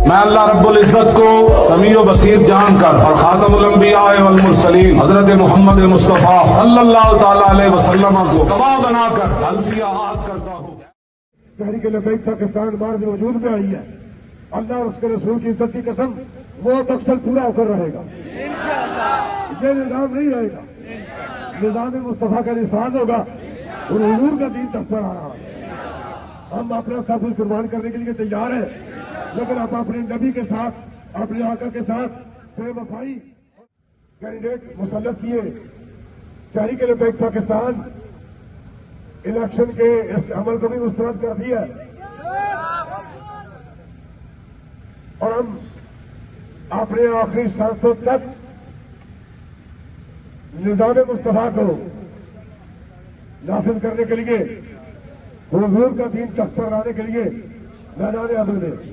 मैं अल्लाह रब्बुल इज्जत को समीओ बसीर जानकर और खातमुल अंबिया वल मुरसलीन हजरत मोहम्मद मुस्तफ़ा सल्लल्लाहु ताला अलैहि वसल्लम को गवाह बनाकर हल्फिया आद करता हूँ। तहरीक लबैक पाकिस्तान मार्ज वजूद में आई है। अल्लाह और उसके रसूल की इज्जत की कसम, वो मकसद पूरा होकर रहेगा। ये निजाम नहीं रहेगा, निजाम मुस्तफा का निसाज होगा और हुजूर का दीन तख्त पर आ रहा है। हम अपना सब कुछ कुर्बान करने के लिए तैयार हैं, लेकिन आप अपने नबी के साथ, अपने आका के साथ बेवफाई कैंडिडेट मुसल्लत किए। तहरीक लबैक पाकिस्तान इलेक्शन के इस अमल को भी मुस्तरद कर दिया और हम अपने आखिरी सांसों तक निजाम मुस्तफा को नाफिज करने के लिए, हुजूर का दीन तख्त पर लाने के लिए मैदान अमल में